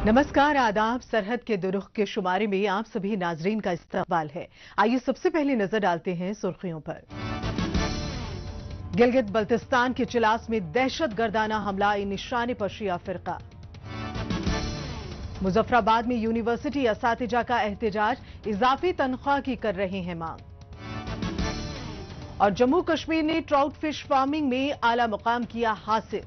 नमस्कार, आदाब। सरहद के दुरुख के शुमारे में आप सभी नाजरीन का इस्तकबाल है। आइए सबसे पहले नजर डालते हैं सुर्खियों पर। गिलगित बल्तिस्तान के चिलास में दहशत गर्दाना हमला, निशाने पर शिया फिरका। मुजफ्फराबाद में यूनिवर्सिटी असातिजा का एहतजाज, इजाफी तनख्वाह की कर रहे हैं मांग। और जम्मू कश्मीर ने ट्राउट फिश फार्मिंग में आला मुकाम किया हासिल।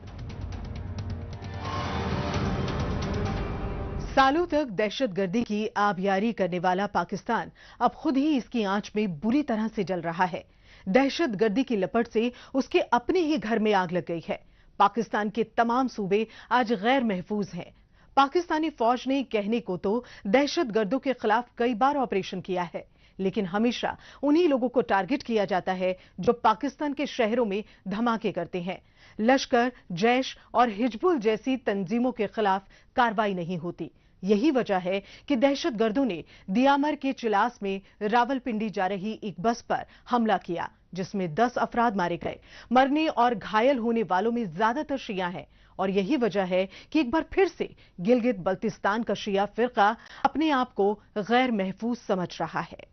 सालों तक दहशतगर्दी की आबियारी करने वाला पाकिस्तान अब खुद ही इसकी आंच में बुरी तरह से जल रहा है। दहशतगर्दी की लपट से उसके अपने ही घर में आग लग गई है। पाकिस्तान के तमाम सूबे आज गैर महफूज हैं। पाकिस्तानी फौज ने कहने को तो दहशतगर्दों के खिलाफ कई बार ऑपरेशन किया है, लेकिन हमेशा उन्हीं लोगों को टारगेट किया जाता है जो पाकिस्तान के शहरों में धमाके करते हैं। लश्कर, जैश और हिजबुल जैसी तंजीमों के खिलाफ कार्रवाई नहीं होती। यही वजह है कि दहशतगर्दों ने दियामर के चिलास में रावलपिंडी जा रही एक बस पर हमला किया, जिसमें 10 अफराद मारे गए। मरने और घायल होने वालों में ज्यादातर शिया हैं और यही वजह है कि एक बार फिर से गिलगित बल्तिस्तान का शिया फिरका अपने आप को गैर महफूज समझ रहा है।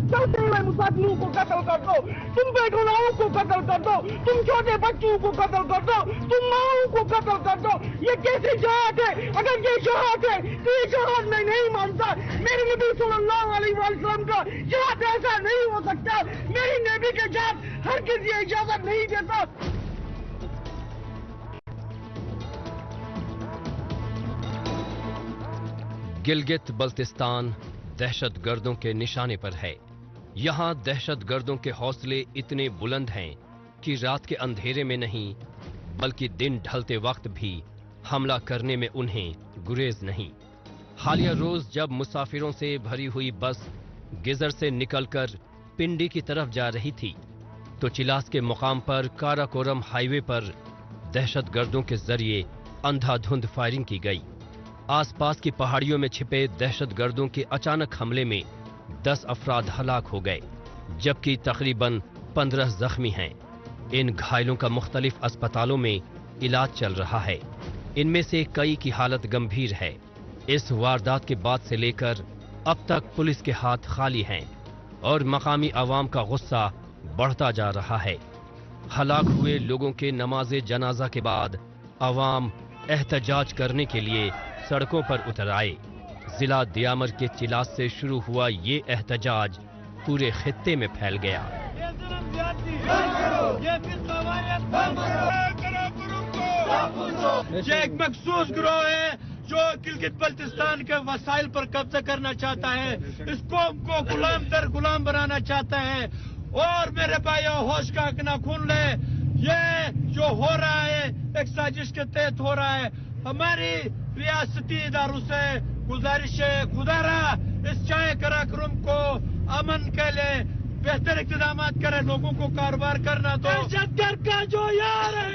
चलते हुए मुसाफिरों को कत्ल कर दो, तुम बेगुनाहों को कत्ल कर दो, तुम छोटे बच्चों को कत्ल कर दो, तुम माओं को कत्ल कर दो। ये कैसे जहाद है? अगर ये जहाद है तो ये जहाद मैं नहीं मानता। मेरे नबी सल्लल्लाहु अलैहि वसल्लम का जहाद ऐसा नहीं हो सकता। मेरी नबी के जहाद हर किसी ये इजाजत नहीं देता। गिलगित बल्तिस्तान दहशतगर्दों के निशाने पर है। यहां दहशतगर्दों के हौसले इतने बुलंद हैं कि रात के अंधेरे में नहीं बल्कि दिन ढलते वक्त भी हमला करने में उन्हें गुरेज नहीं। हालिया रोज जब मुसाफिरों से भरी हुई बस गिजर से निकलकर पिंडी की तरफ जा रही थी तो चिलास के मुकाम पर काराकोरम हाईवे पर दहशतगर्दों के जरिए अंधाधुंध फायरिंग की गई। आसपास की पहाड़ियों में छिपे दहशतगर्दों के अचानक हमले में 10 अफराद हलाक हो गए, जबकि तकरीबन 15 जख्मी हैं। इन घायलों का मुख्तलिफ अस्पतालों में इलाज चल रहा है। इनमें से कई की हालत गंभीर है। इस वारदात के बाद से लेकर अब तक पुलिस के हाथ खाली हैं और मकामी अवाम का गुस्सा बढ़ता जा रहा है। हलाक हुए लोगों के नमाज़े जनाजा के बाद अवाम एहतजाज करने के लिए सड़कों पर उतर आए। जिला दियामर के चिलास से शुरू हुआ ये एहतजाज पूरे खित्ते में फैल गया। ये एक मखसूस गिरोह है जो गिलगित बल्तिस्तान के वसाइल पर कब्जा करना चाहता है, इस कौम को गुलाम दर गुलाम बनाना चाहता है। और मेरे भाइयों, होश का ना खून ले, ये जो हो रहा है एक साजिश के तहत हो रहा है। हमारी रियासती इदारों से गुजारिश है, खुदारा इस चाय कराक्रम को अमन के लिए बेहतर इक़दाम करे, लोगों को कारोबार करना दो। दहशतगर्द का जो यार है,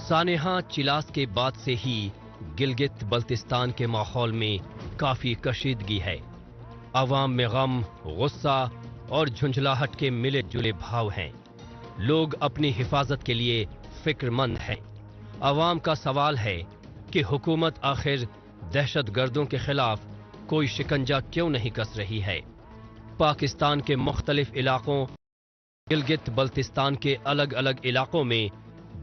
सानेहा चिलास के बाद से ही गिलगित बल्तिस्तान के माहौल में काफी कशीदगी है। अवाम में गम, गुस्सा और झुंझलाहट के मिले जुले भाव हैं। लोग अपनी हिफाजत के लिए फिक्रमंद हैं। अवाम का सवाल है कि हुकूमत आखिर दहशतगर्दों के खिलाफ कोई शिकंजा क्यों नहीं कस रही है। पाकिस्तान के मुख्तलिफ इलाकों, गिलगित बल्तिस्तान के अलग अलग इलाकों में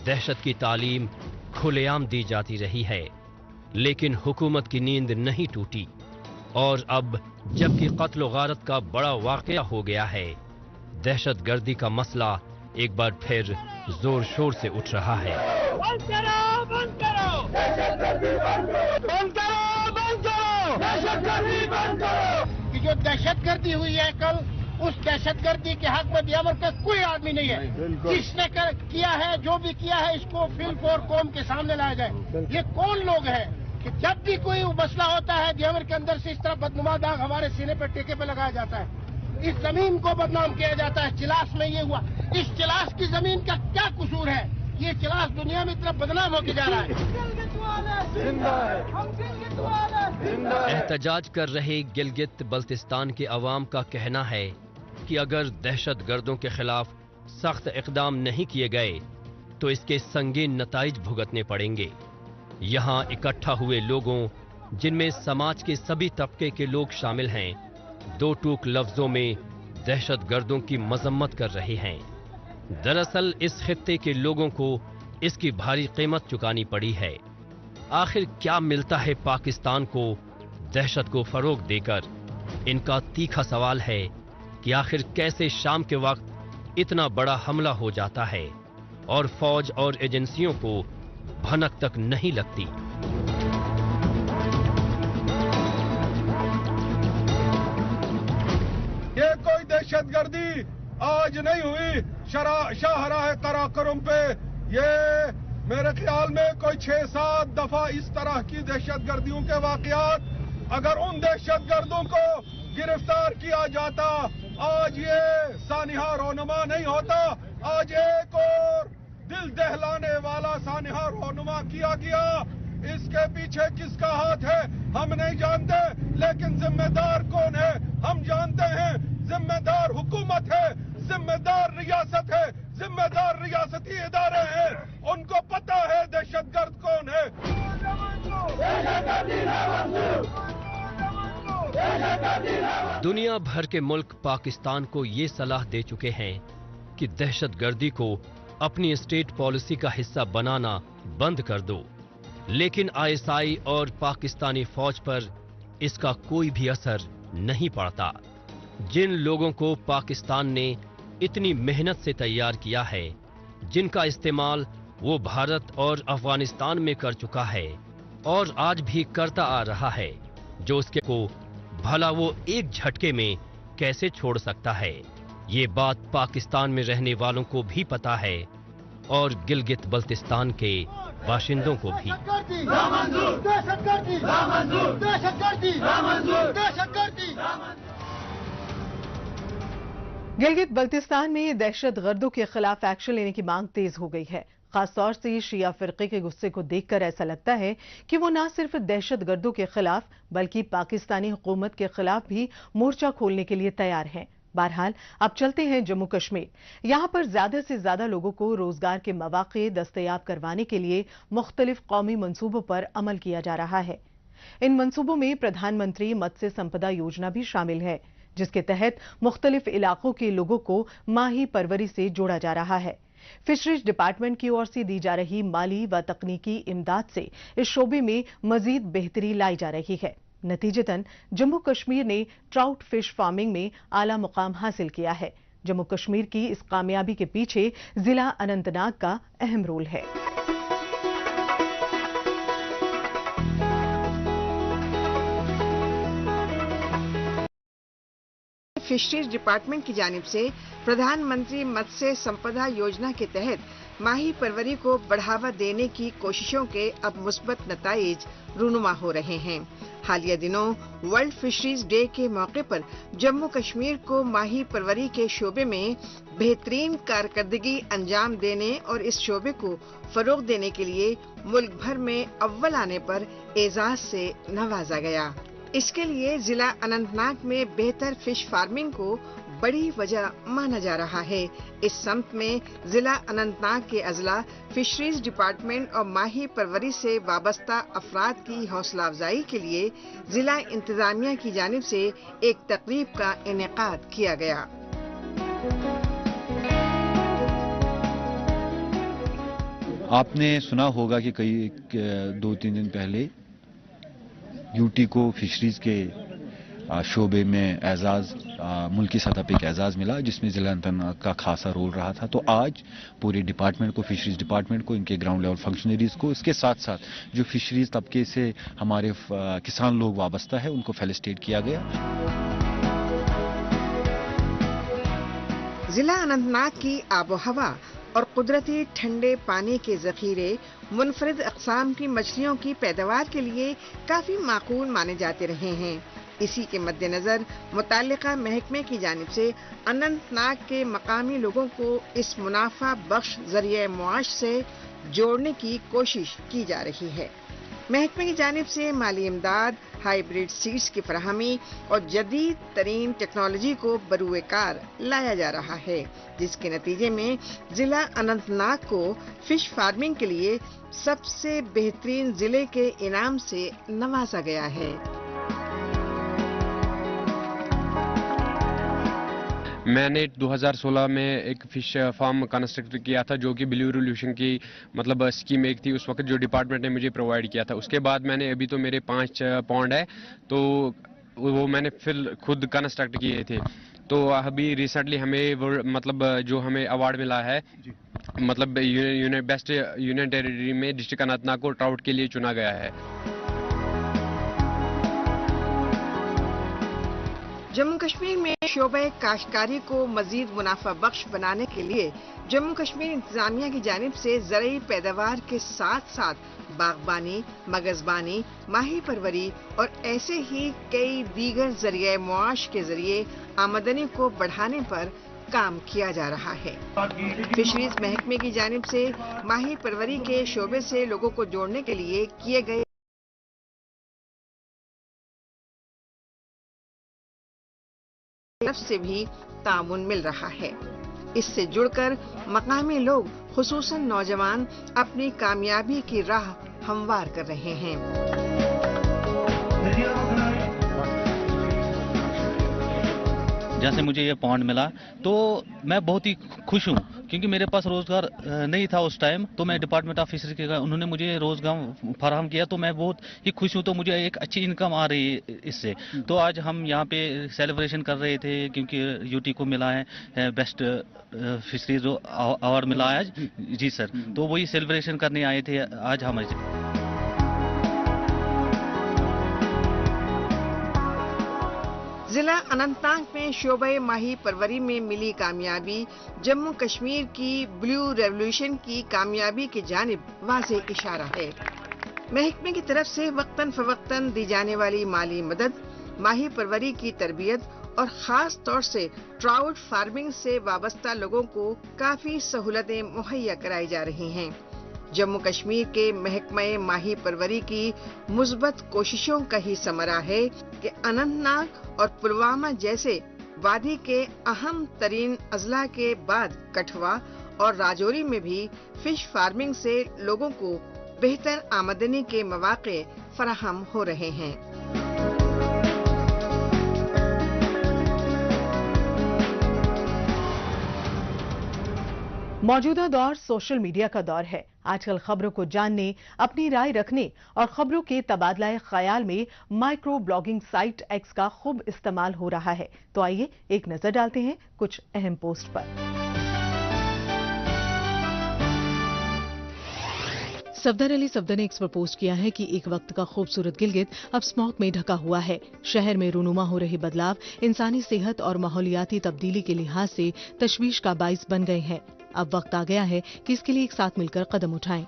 दहशत की तालीम खुलेआम दी जाती रही है, लेकिन हुकूमत की नींद नहीं टूटी। और अब जबकि कत्ल व गारत का बड़ा वाकया हो गया है, दहशतगर्दी का मसला एक बार फिर जोर शोर से उठ रहा है। बंद करो, बंद करो, दहशतगर्दी बंद करो, बंद करो, बंद करो, दहशतगर्दी बंद करो। कि जो दहशतगर्दी हुई है कल, उस दहशतगर्दी के हक में दियामर का कोई आदमी नहीं है। जिसने किया है, जो भी किया है, इसको फिल्म और कौम के सामने लाया जाए। ये कौन लोग हैं कि जब भी कोई मसला होता है दियामर के अंदर से इस तरह बदनुमा दाग हमारे सीने पर टेके पे लगाया जाता है, इस जमीन को बदनाम किया जाता है। चिलास में ये हुआ, इस चिलास की जमीन का क्या कसूर है? ये चिलास दुनिया में इतना बदनाम होके जा रहा है। एहतजाज कर रहे गिलगित बल्तिस्तान के अवाम का कहना है कि अगर दहशतगर्दों के खिलाफ सख्त इकदाम नहीं किए गए तो इसके संगीन नताइज भुगतने पड़ेंगे। यहां इकट्ठा हुए लोगों, जिनमें समाज के सभी तबके के लोग शामिल हैं, दो टूक लफ्जों में दहशतगर्दों की मजम्मत कर रहे हैं। दरअसल इस खित्ते के लोगों को इसकी भारी कीमत चुकानी पड़ी है। आखिर क्या मिलता है पाकिस्तान को दहशत को फरोग देकर? इनका तीखा सवाल है कि आखिर कैसे शाम के वक्त इतना बड़ा हमला हो जाता है और फौज और एजेंसियों को भनक तक नहीं लगती। ये कोई दहशतगर्दी आज नहीं हुई शाहराह कराकोरम पे। ये मेरे ख्याल में कोई 6-7 दफा इस तरह की दहशतगर्दियों के वाकयात, अगर उन दहशतगर्दों को गिरफ्तार किया जाता, आज ये सानिहा रोनुमा नहीं होता। आज एक और दिल दहलाने वाला सानिहा रोनुमा किया गया। इसके पीछे किसका हाथ है हम नहीं जानते, लेकिन जिम्मेदार कौन है हम जानते हैं। जिम्मेदार हुकूमत है, जिम्मेदार रियासत है, जिम्मेदार रियासती इदारे हैं। उनको पता है दहशतगर्द कौन है। दुनिया भर के मुल्क पाकिस्तान को ये सलाह दे चुके हैं कि दहशतगर्दी को अपनी स्टेट पॉलिसी का हिस्सा बनाना बंद कर दो, लेकिन आईएसआई और पाकिस्तानी फौज पर इसका कोई भी असर नहीं पड़ता। जिन लोगों को पाकिस्तान ने इतनी मेहनत से तैयार किया है, जिनका इस्तेमाल वो भारत और अफगानिस्तान में कर चुका है और आज भी करता आ रहा है, जो उसके को भला वो एक झटके में कैसे छोड़ सकता है? ये बात पाकिस्तान में रहने वालों को भी पता है और गिलगित बल्तिस्तान के बाशिंदों को भी। गिलगित बल्तिस्तान में दहशतगर्दों के खिलाफ एक्शन लेने की मांग तेज हो गई है। खासतौर से शिया फिरके के गुस्से को देखकर ऐसा लगता है कि वो न सिर्फ दहशतगर्दों के खिलाफ बल्कि पाकिस्तानी हुकूमत के खिलाफ भी मोर्चा खोलने के लिए तैयार हैं। बहरहाल अब चलते हैं जम्मू कश्मीर। यहाँ पर ज्यादा से ज्यादा लोगों को रोजगार के मौके दस्तयाब करवाने के लिए मुख्तलिफ कौमी मंसूबों पर अमल किया जा रहा है। इन मंसूबों में प्रधानमंत्री मत्स्य संपदा योजना भी शामिल है, जिसके तहत मुख्तलिफ इलाकों के लोगों को माही परवरी से जोड़ा जा रहा है। फिशरीज डिपार्टमेंट की ओर से दी जा रही माली व तकनीकी इमदाद से इस शोबे में मजीद बेहतरी लाई जा रही है। नतीजतन जम्मू कश्मीर ने ट्राउट फिश फार्मिंग में आला मुकाम हासिल किया है। जम्मू कश्मीर की इस कामयाबी के पीछे जिला अनंतनाग का अहम रोल है। फिशरीज डिपार्टमेंट की जानिब से प्रधानमंत्री मत्स्य संपदा योजना के तहत माही परवरी को बढ़ावा देने की कोशिशों के अब मुस्बत नताइज रूनुमा हो रहे हैं। हालिया दिनों वर्ल्ड फिशरीज डे के मौके पर जम्मू कश्मीर को माही परवरी के शोबे में बेहतरीन कारकर्दगी अंजाम देने और इस शोबे को फरोग देने के लिए मुल्क भर में अव्वल आने पर एजाज से नवाजा गया। इसके लिए जिला अनंतनाग में बेहतर फिश फार्मिंग को बड़ी वजह माना जा रहा है। इस सम्त में जिला अनंतनाग के अजला फिशरीज डिपार्टमेंट और माही परवरी से वाबस्ता अफराद की हौसला अफजाई के लिए जिला इंतजामिया की जानिब से एक तकरीब का इनेकाद किया गया। आपने सुना होगा कि कई 2-3 दिन पहले यूटी को फिशरीज के शोबे में एजाज मुल्की सतह पे एक एजाज मिला, जिसमें जिला अनंतनाग का खासा रोल रहा था। तो आज पूरे डिपार्टमेंट को, फिशरीज डिपार्टमेंट को, इनके ग्राउंड लेवल फंक्शनरीज को, इसके साथ साथ जो फिशरीज तबके से हमारे किसान लोग वाबस्ता है, उनको फेलिसिटेट किया गया। जिला अनंतनाग की आबो हवा और कुदरती ठंडे पानी के जखीरे मुनफरिद अक़साम की मछलियों की पैदावार के लिए काफी माकूल माने जाते रहे हैं। इसी के मद्देनजर मुताल्लिका महकमे की जानिब से अनंतनाग के मकामी लोगों को इस मुनाफा बख्श जरिए मुआश से जोड़ने की कोशिश की जा रही है। महकमे की जानिब से माली इमदाद, हाइब्रिड सीड्स की फराहमी और जदीद तरीन टेक्नोलॉजी को बरूए कार लाया जा रहा है, जिसके नतीजे में जिला अनंतनाग को फिश फार्मिंग के लिए सबसे बेहतरीन जिले के इनाम से नवाजा गया है। मैंने 2016 में एक फिश फार्म कंस्ट्रक्ट किया था, जो कि ब्लू रिवॉल्यूशन की मतलब स्कीम एक थी उस वक्त, जो डिपार्टमेंट ने मुझे प्रोवाइड किया था। उसके बाद मैंने अभी तो मेरे 5 पॉन्ड है, तो वो मैंने फिर खुद कंस्ट्रक्ट किए थे। तो अभी रिसेंटली हमें वो मतलब जो हमें अवार्ड मिला है, मतलब बेस्ट यूनियन टेरिटरी में डिस्ट्रिक्ट अनंतनाग को ट्राउट के लिए चुना गया है। जम्मू कश्मीर में शोबे काश्तकारी को मजीद मुनाफा बख्श बनाने के लिए जम्मू कश्मीर इंतजामिया की जानिब से ज़रूरी पैदावार के साथ साथ बागबानी, मगजबानी, माही परवरी और ऐसे ही कई दीगर जरिए मुआश के जरिए आमदनी को बढ़ाने पर काम किया जा रहा है। फिशरीज महकमे की जानिब से माही परवरी के शोबे से लोगों को जोड़ने के लिए किए गए से भी तामुन मिल रहा है। इससे जुड़कर मकामी लोग खुसूसन नौजवान अपनी कामयाबी की राह हमवार कर रहे हैं। जैसे मुझे ये पॉन्ड मिला तो मैं बहुत ही खुश हूँ, क्योंकि मेरे पास रोजगार नहीं था उस टाइम। तो मैं डिपार्टमेंट ऑफ फिशरी के उन्होंने मुझे रोजगार फराहम किया, तो मैं बहुत ही खुश हूँ। तो मुझे एक अच्छी इनकम आ रही है इससे। तो आज हम यहाँ पे सेलिब्रेशन कर रहे थे, क्योंकि यूटी को मिला है बेस्ट फिशरी जो अवार्ड मिला है आज। जी सर, तो वही सेलिब्रेशन करने आए थे आज हम। जिला अनंतनाग में शोबे माही परवरी में मिली कामयाबी जम्मू कश्मीर की ब्लू रेवोल्यूशन की कामयाबी की जानिब वाज़ेह इशारा है। महकमे की तरफ से वक्तन फवक्तन दी जाने वाली माली मदद, माही परवरी की तरबियत और खास तौर से ट्राउट फार्मिंग से वाबस्ता लोगों को काफी सहूलतें मुहैया कराई जा रही हैं। जम्मू कश्मीर के महकमे माही परवरी की मुस्बत कोशिशों का ही समरा है कि अनंतनाग और पुलवामा जैसे वादी के अहम तरीन अजला के बाद कठवा और राजौरी में भी फिश फार्मिंग से लोगों को बेहतर आमदनी के मौके फराहम हो रहे हैं। मौजूदा दौर सोशल मीडिया का दौर है। आजकल खबरों को जानने, अपनी राय रखने और खबरों के तबादला ख्याल में माइक्रो ब्लॉगिंग साइट एक्स का खूब इस्तेमाल हो रहा है। तो आइए एक नजर डालते हैं कुछ अहम पोस्ट पर। सफदर अली सफदर ने एक्स पर पोस्ट किया है कि एक वक्त का खूबसूरत गिलगित अब स्मॉग में ढका हुआ है। शहर में रूनुमा हो रहे बदलाव इंसानी सेहत और माहौलियाती तब्दीली के लिहाज से तशवीश का बाइस बन गए हैं। अब वक्त आ गया है कि इसके लिए एक साथ मिलकर कदम उठाएं।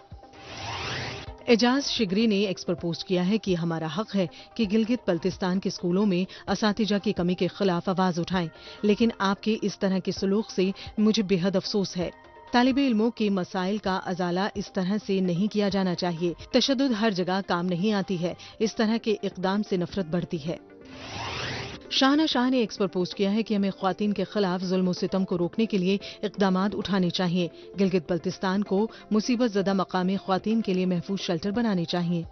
एजाज शिगरी ने एक्स पर पोस्ट किया है कि हमारा हक है कि गिलगित बल्तिस्तान के स्कूलों में असातिजा की कमी के खिलाफ आवाज उठाएं, लेकिन आपके इस तरह के सलूक से मुझे बेहद अफसोस है। तालिबे इल्मों के मसाइल का अजाला इस तरह से नहीं किया जाना चाहिए। तशद्दुद हर जगह काम नहीं आती है। इस तरह के इकदाम से नफरत बढ़ती है। शाहना शाह ने एक्स पर पोस्ट किया है कि हमें ख्वातीन के खिलाफ जुल्म सितम को रोकने के लिए इकदामात उठाने चाहिए। गिलगित बल्तिस्तान को मुसीबत ज़दा मकामी ख्वातीन के लिए महफूज शेल्टर बनाने चाहिए।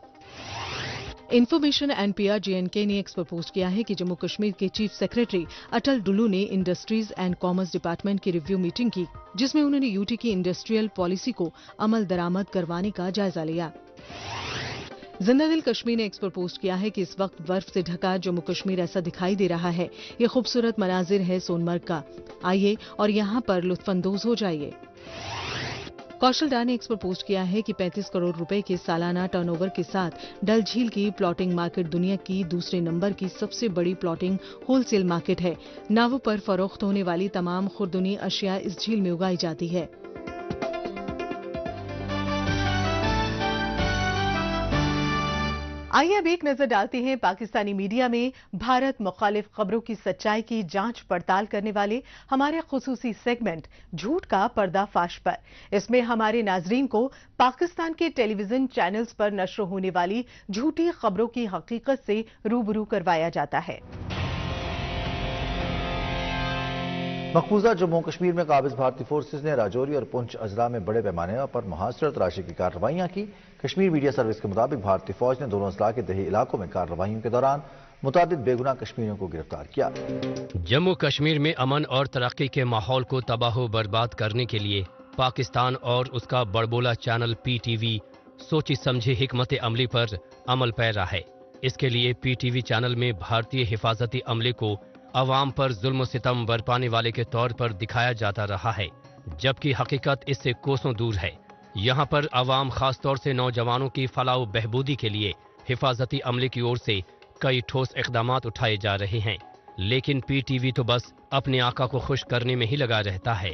इंफॉर्मेशन एंड पीआर JNK ने एक्स पर पोस्ट किया है कि जम्मू कश्मीर के चीफ सेक्रेटरी अटल डुल्लू ने इंडस्ट्रीज एंड कॉमर्स डिपार्टमेंट की रिव्यू मीटिंग की, जिसमें उन्होंने यूटी की इंडस्ट्रियल पॉलिसी को अमल दरामद करवाने का जायजा लिया। जिंदा दिल कश्मीर ने एक्स पर पोस्ट किया है कि इस वक्त बर्फ से ढका जम्मू कश्मीर ऐसा दिखाई दे रहा है। ये खूबसूरत मनाजिर है सोनमर्ग का। आइए और यहाँ पर लुत्फानंदोज हो जाइए। कौशल डा ने एक्स पर पोस्ट किया है कि 35 करोड़ रुपए के सालाना टर्नओवर के साथ डल झील की प्लॉटिंग मार्केट दुनिया की दूसरे नंबर की सबसे बड़ी प्लॉटिंग होलसेल मार्केट है। नावों पर फरोख्त होने वाली तमाम खुर्दनी अशिया इस झील में उगाई जाती है। आइए अब एक नजर डालते हैं पाकिस्तानी मीडिया में भारत मुखालिफ खबरों की सच्चाई की जांच पड़ताल करने वाले हमारे खुसूसी सेगमेंट झूठ का पर्दाफाश पर। इसमें हमारे नाजरीन को पाकिस्तान के टेलीविजन चैनल्स पर नश्र होने वाली झूठी खबरों की हकीकत से रूबरू करवाया जाता है। मकबूजा जम्मू कश्मीर में काबिज भारतीय फोर्सेज ने राजौरी और पुंछ अजला में बड़े पैमाने पर मुहासरत तलाशी की कार्रवाइयां की। कश्मीर मीडिया सर्विस के मुताबिक भारतीय फौज ने दोनों अजला के दही इलाकों में कार्रवाइयों के दौरान मुतादिद बेगुनाह कश्मीरियों को गिरफ्तार किया। जम्मू कश्मीर में अमन और तरक्की के माहौल को तबाह बर्बाद करने के लिए पाकिस्तान और उसका बड़बोला चैनल PTV सोची समझी हिकमत अमली पर अमल पैरा है। इसके लिए PTV चैनल में भारतीय हिफाजती अमले को अवाम पर जुल्म सितम बरपाने वाले के तौर पर दिखाया जाता रहा है, जबकि हकीकत इससे कोसों दूर है। यहाँ पर अवाम खास तौर से नौजवानों की फलाह बहबूदी के लिए हिफाजती अमले की ओर से कई ठोस इक़दामात उठाए जा रहे हैं, लेकिन PTV तो बस अपने आका को खुश करने में ही लगा रहता है।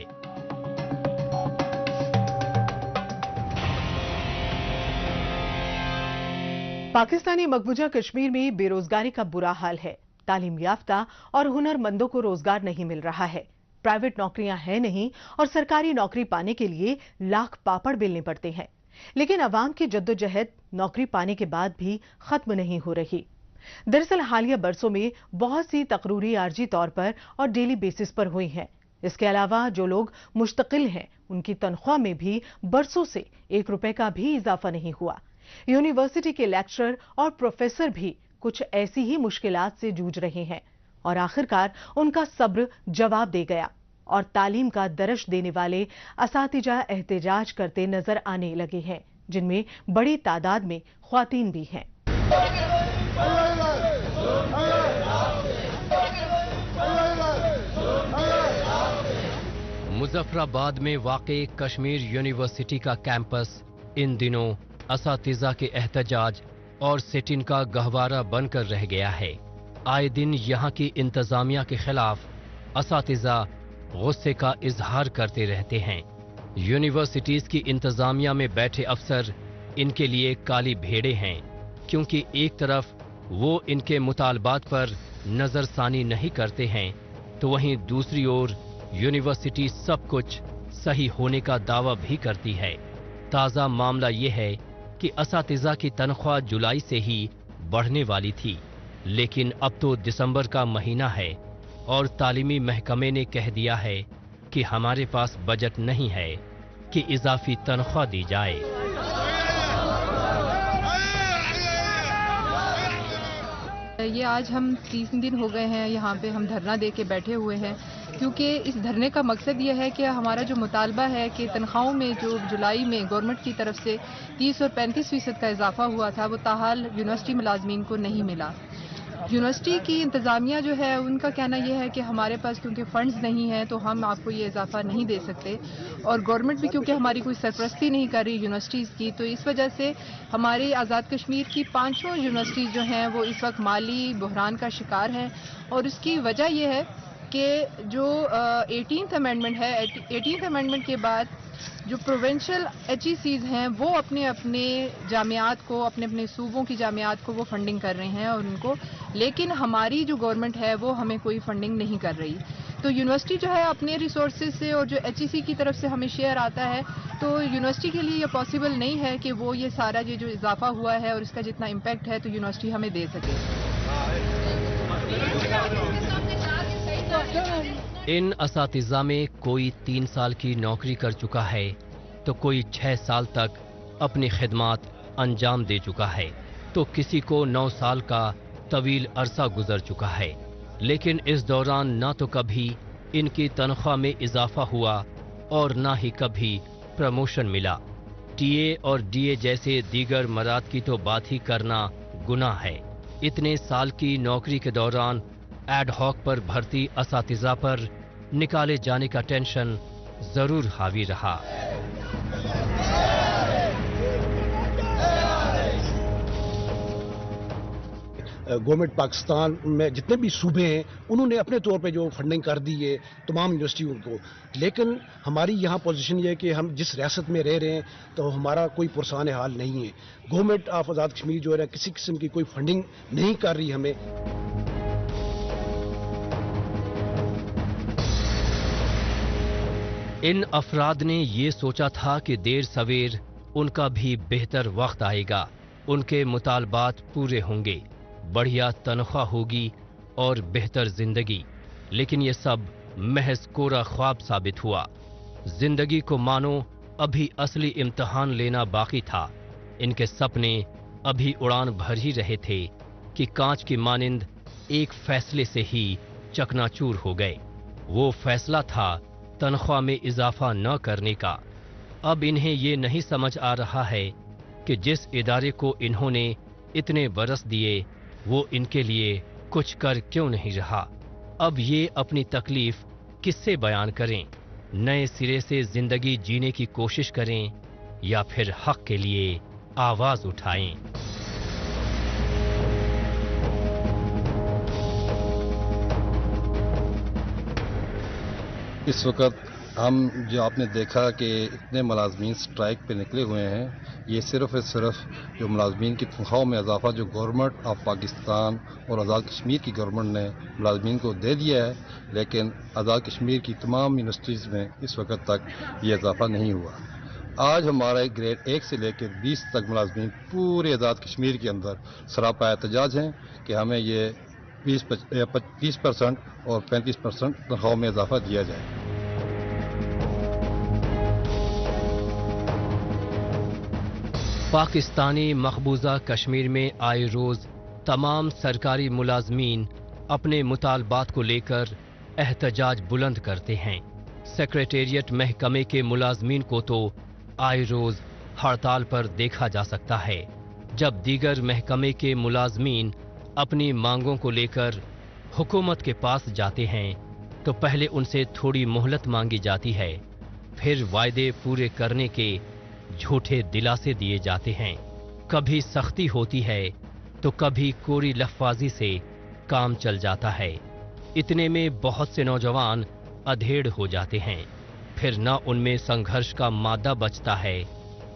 पाकिस्तानी मकबूजा कश्मीर में बेरोजगारी का बुरा हाल है। तालीम याफ्ता और हुनरमंदों को रोजगार नहीं मिल रहा है। प्राइवेट नौकरियां हैं नहीं और सरकारी नौकरी पाने के लिए लाख पापड़ बेलने पड़ते हैं। लेकिन अवाम की जद्दोजहद नौकरी पाने के बाद भी खत्म नहीं हो रही। दरअसल हालिया बरसों में बहुत सी तकरूरी आर्जी तौर पर और डेली बेसिस पर हुई हैं। इसके अलावा जो लोग मुस्तकिल हैं उनकी तनख्वाह में भी बरसों से 1 रुपए का भी इजाफा नहीं हुआ। यूनिवर्सिटी के लेक्चरर और प्रोफेसर भी कुछ ऐसी ही मुश्किलात से जूझ रहे हैं और आखिरकार उनका सब्र जवाब दे गया और तालीम का दर्श देने वाले असातिजा एहतजाज करते नजर आने लगे हैं, जिनमें बड़ी तादाद में ख्वातीन भी हैं। मुजफ्फराबाद में वाक़े कश्मीर यूनिवर्सिटी का कैंपस इन दिनों असातिजा के एहतजाज और सिटिन का गहवारा बनकर रह गया है। आए दिन यहाँ की इंतजामिया के खिलाफ असातिजा गुस्से का इजहार करते रहते हैं। यूनिवर्सिटीज की इंतजामिया में बैठे अफसर इनके लिए काली भेड़े हैं, क्योंकि एक तरफ वो इनके मुतालबात पर नजरसानी नहीं करते हैं, तो वहीं दूसरी ओर यूनिवर्सिटी सब कुछ सही होने का दावा भी करती है। ताज़ा मामला ये है कि असातिजा की तनख्वाह जुलाई से ही बढ़ने वाली थी, लेकिन अब तो दिसंबर का महीना है और तालीमी महकमे ने कह दिया है कि हमारे पास बजट नहीं है कि इजाफी तनख्वाह दी जाए। ये आज हम 30 दिन हो गए हैं यहाँ पे हम धरना दे के बैठे हुए हैं, क्योंकि इस धरने का मकसद ये है कि हमारा जो मुतालबा है कि तनख्वाहों में जो जुलाई में गवर्नमेंट की तरफ से 30 और 35% का इजाफा हुआ था, वो ताहाल यूनिवर्सिटी मुलाजमीन को नहीं मिला। यूनिवर्सिटी की इंतज़ामिया जो है उनका कहना यह है कि हमारे पास क्योंकि फंड्स नहीं है तो हम आपको ये इजाफा नहीं दे सकते, और गवर्नमेंट भी क्योंकि हमारी कोई सरपरस्ती नहीं कर रही यूनिवर्सिटीज़ की, तो इस वजह से हमारी आज़ाद कश्मीर की 5 यूनिवर्सिटीज़ जो हैं वो इस वक्त माली बहरान का शिकार हैं। और उसकी वजह यह है कि जो 18th अमेंडमेंट है, 18th अमेंडमेंट के बाद जो प्रोविंशियल HECs हैं वो अपने अपने जामियात को, अपने अपने सूबों की जामियात को वो फंडिंग कर रहे हैं और उनको, लेकिन हमारी जो गवर्नमेंट है वो हमें कोई फंडिंग नहीं कर रही। तो यूनिवर्सिटी जो है अपने रिसोर्सेज से और जो HEC की तरफ से हमें शेयर आता है, तो यूनिवर्सिटी के लिए ये पॉसिबल नहीं है कि वो ये सारा ये जो इजाफा हुआ है और इसका जितना इम्पैक्ट है तो यूनिवर्सिटी हमें दे सके। इन असातिज़ा में कोई 3 साल की नौकरी कर चुका है तो कोई 6 साल तक अपनी खिदमात अंजाम दे चुका है, तो किसी को 9 साल का तवील अरसा गुजर चुका है। लेकिन इस दौरान ना तो कभी इनकी तनख्वाह में इजाफा हुआ और ना ही कभी प्रमोशन मिला। TA और DA जैसे दीगर मराद की तो बात ही करना गुनाह है। इतने साल की नौकरी के दौरान एड हॉक पर भर्ती असातिज़ा पर निकाले जाने का टेंशन जरूर हावी रहा। गवर्नमेंट पाकिस्तान में जितने भी सूबे हैं उन्होंने अपने तौर पे जो फंडिंग कर दी है तमाम यूनिवर्सिटियों को, लेकिन हमारी यहाँ पोजीशन ये है कि हम जिस रियासत में रह रहे हैं तो हमारा कोई पुरसान हाल नहीं है। गवर्नमेंट ऑफ आज़ाद कश्मीर जो है किसी किस्म की कोई फंडिंग नहीं कर रही हमें। इन अफराद ने ये सोचा था कि देर सवेर उनका भी बेहतर वक्त आएगा, उनके मुतालबात पूरे होंगे, बढ़िया तनख्वाह होगी और बेहतर जिंदगी, लेकिन ये सब महज कोरा ख्वाब साबित हुआ। जिंदगी को मानो अभी असली इम्तिहान लेना बाकी था। इनके सपने अभी उड़ान भर ही रहे थे कि कांच की मानिंद एक फैसले से ही चकनाचूर हो गए। वो फैसला था तनख्वाह में इजाफा न करने का। अब इन्हें ये नहीं समझ आ रहा है कि जिस इदारे को इन्होंने इतने बरस दिए वो इनके लिए कुछ कर क्यों नहीं रहा। अब ये अपनी तकलीफ किससे बयान करें? नए सिरे से जिंदगी जीने की कोशिश करें या फिर हक के लिए आवाज उठाएं? इस वक्त हम जो आपने देखा कि इतने मुलाजमीन स्ट्राइक पे निकले हुए हैं, ये सिर्फ जो मुलाजमीन की तनख्वाहों में इजाफा जो गवर्नमेंट ऑफ पाकिस्तान और आज़ाद कश्मीर की गवर्नमेंट ने मुलाजमीन को दे दिया है, लेकिन आज़ाद कश्मीर की तमाम यूनिवर्सिटीज़ में इस वक्त तक ये इजाफा नहीं हुआ। आज हमारे ग्रेड 1 से लेकर 20 तक मुलाजमीन पूरे आज़ाद कश्मीर के अंदर सरापा एहतजाज हैं कि हमें ये 20% और 35% तनख्वाहों में इजाफा दिया जाए। पाकिस्तानी मकबूजा कश्मीर में आए रोज तमाम सरकारी मुलाजमीन अपने मुतालबात को लेकर एहतजाज बुलंद करते हैं। सेक्रेटेरिएट महकमे के मुलाजमीन को तो आए रोज हड़ताल पर देखा जा सकता है। जब दीगर महकमे के मुलाजमीन अपनी मांगों को लेकर हुकूमत के पास जाते हैं तो पहले उनसे थोड़ी मोहलत मांगी जाती है, फिर वायदे पूरे करने के झूठे दिलासे दिए जाते हैं। कभी सख्ती होती है तो कभी कोरी लफ्ज़ी से काम चल जाता है। इतने में बहुत से नौजवान अधेड़ हो जाते हैं, फिर ना उनमें संघर्ष का मादा बचता है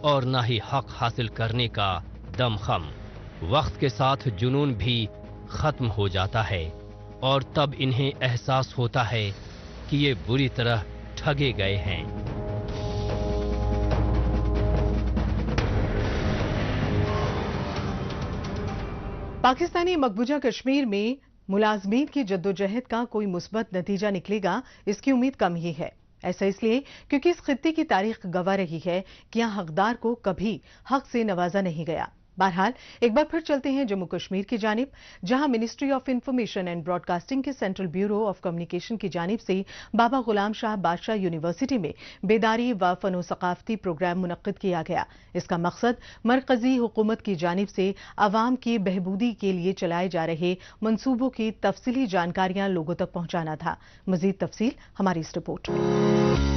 और ना ही हक हासिल करने का दमखम। वक्त के साथ जुनून भी खत्म हो जाता है और तब इन्हें एहसास होता है कि ये बुरी तरह ठगे गए हैं। पाकिस्तानी मकबूजा कश्मीर में मुलाजमीन की जद्दोजहद का कोई मुस्बत नतीजा निकलेगा, इसकी उम्मीद कम ही है। ऐसा इसलिए क्योंकि इस खित्ते की तारीख गवाह रही है कि यहाँ हकदार को कभी हक से नवाजा नहीं गया। बहरहाल एक बार फिर चलते हैं जम्मू कश्मीर की जानिब, जहां ministry of information and broadcasting के सेंट्रल ब्यूरो ऑफ कम्युनिकेशन की जानिब से बाबा गुलाम शाह बादशाह यूनिवर्सिटी में बेदारी व फनो सकाफती प्रोग्राम मुनक्किद किया गया। इसका मकसद मरकजी हुकूमत की जानिब से अवाम की बहबूदी के लिए चलाए जा रहे मंसूबों की तफसीली जानकारियां लोगों तक पहुंचाना था। मजीद तफसील हमारी इस रिपोर्ट में।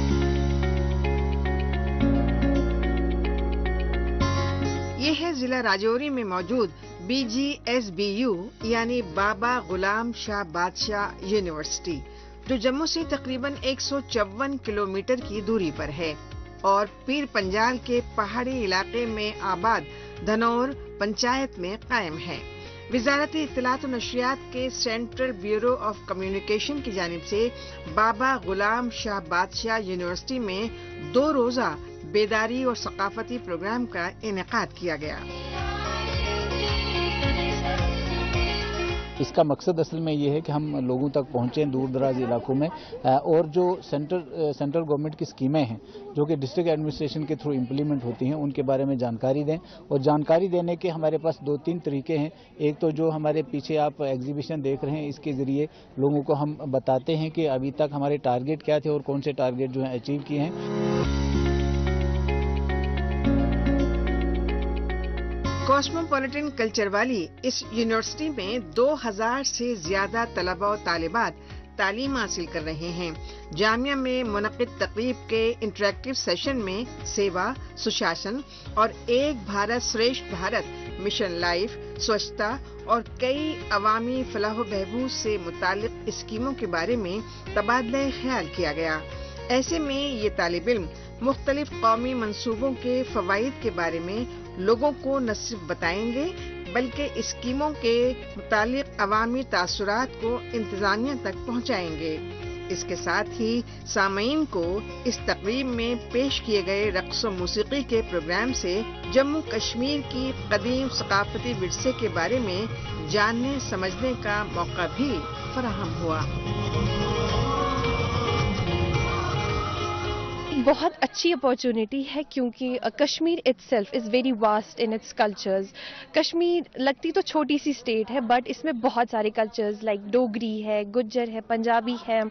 ये है जिला राजौरी में मौजूद BGSBU यानी बाबा गुलाम शाह बादशाह यूनिवर्सिटी, जो जम्मू से तकरीबन 154 किलोमीटर की दूरी पर है और पीर पंजाल के पहाड़ी इलाके में आबाद धनौर पंचायत में कायम है। वजारत इत्तलात और नशरियात के सेंट्रल ब्यूरो ऑफ कम्युनिकेशन की जानिब से बाबा गुलाम शाह बादशाह यूनिवर्सिटी में 2 रोजा बेदारी और सकाफती प्रोग्राम का इनेकाद किया गया। इसका मकसद असल में ये है कि हम लोगों तक पहुँचें दूर दराज इलाकों में, और जो सेंट्रल गवर्नमेंट की स्कीमें हैं जो कि डिस्ट्रिक्ट एडमिनिस्ट्रेशन के थ्रू इम्प्लीमेंट होती हैं उनके बारे में जानकारी दें। और जानकारी देने के हमारे पास 2-3 तरीके हैं। एक तो जो हमारे पीछे आप एग्जीबिशन देख रहे हैं, इसके ज़रिए लोगों को हम बताते हैं कि अभी तक हमारे टारगेट क्या थे और कौन से टारगेट जो हैं अचीव किए हैं। कॉस्मोपॉलिटन कल्चर वाली इस यूनिवर्सिटी में 2000 से ज्यादा तलबा और तालिबात तालीम हासिल कर रहे हैं। जामिया में मुनक्किद तकरीब के इंटरेक्टिव सेशन में सेवा, सुशासन और एक भारत श्रेष्ठ भारत मिशन लाइफ, स्वच्छता और कई अवामी फलाह व बहबूद से मुताल्लिक स्कीमों के बारे में तबादला ख्याल किया गया। ऐसे में ये तालिब इल्म मुख्तलिफ कौमी मंसूबों के फवाइद के बारे में लोगों को न सिर्फ बताएंगे बल्कि स्कीमों के मुताल्लिक अवामी तासुरात को इंतजामिया तक पहुंचाएंगे। इसके साथ ही सामईन को इस तकरीब में पेश किए गए रक्स और मौसीकी के प्रोग्राम से जम्मू कश्मीर की कदीम सकाफती विरसे के बारे में जानने समझने का मौका भी फराहम हुआ। बहुत अच्छी अपॉर्चुनिटी है क्योंकि Kashmir itself is very vast in its cultures. Kashmir लगती तो छोटी सी स्टेट है बट इसमें बहुत सारे कल्चर्स लाइक डोगरी है, गुज्जर है, पंजाबी है,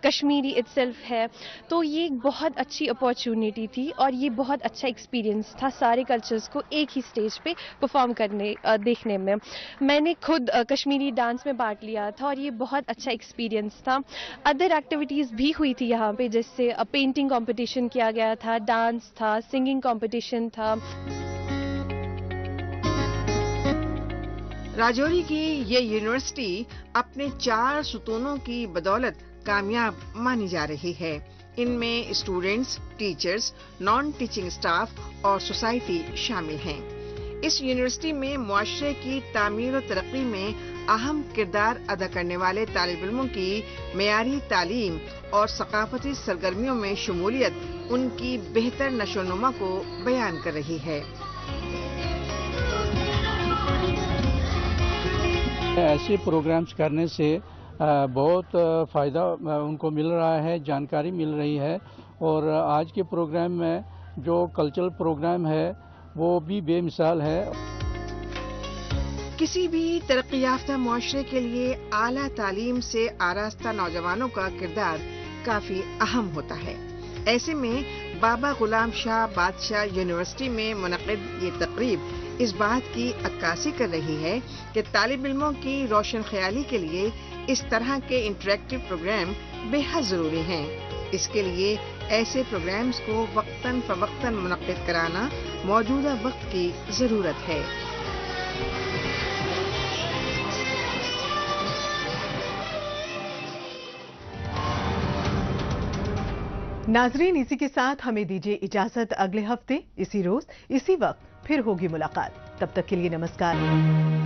कश्मीरी इटसेल्फ है। तो ये एक बहुत अच्छी अपॉर्चुनिटी थी और ये बहुत अच्छा एक्सपीरियंस था सारे कल्चर्स को एक ही स्टेज पे परफॉर्म करने देखने में। मैंने खुद कश्मीरी डांस में पार्ट लिया था और ये बहुत अच्छा एक्सपीरियंस था। अदर एक्टिविटीज़ भी हुई थी यहाँ पे, जैसे पेंटिंग कॉम्पिटिशन किया गया था, डांस था, सिंगिंग कंपटीशन था। राजौरी की ये यूनिवर्सिटी अपने 4 सुतूनों की बदौलत कामयाब मानी जा रही है। इनमें students, teachers, non teaching staff और सोसाइटी शामिल हैं। इस यूनिवर्सिटी में मुआशरे की तामीर और तरक्की में अहम किरदार अदा करने वाले तालिब इल्मों की मेयारी तालीम और सकाफती सरगर्मियों में शमूलियत उनकी बेहतर नशोनुमा को बयान कर रही है। ऐसे प्रोग्राम्स करने से बहुत फ़ायदा उनको मिल रहा है, जानकारी मिल रही है और आज के प्रोग्राम में जो कल्चरल प्रोग्राम है वो भी बेमिसाल है। किसी भी तरक्की याफ्ता मुआशरे के लिए आला तालीम से आरास्ता नौजवानों का किरदार काफी अहम होता है। ऐसे में बाबा गुलाम शाह बादशाह यूनिवर्सिटी में मुनक़िद ये तकरीब इस बात की अक्कासी कर रही है कि तालिब इल्मों की रोशन ख्याली के लिए इस तरह के इंटरेक्टिव प्रोग्राम बेहद जरूरी हैं। इसके लिए ऐसे प्रोग्राम्स को वक्तन फवक्तन मुनक़िद कराना मौजूदा वक्त की जरूरत है। नाजरीन, इसी के साथ हमें दीजिए इजाजत। अगले हफ्ते इसी रोज इसी वक्त फिर होगी मुलाकात। तब तक के लिए नमस्कार।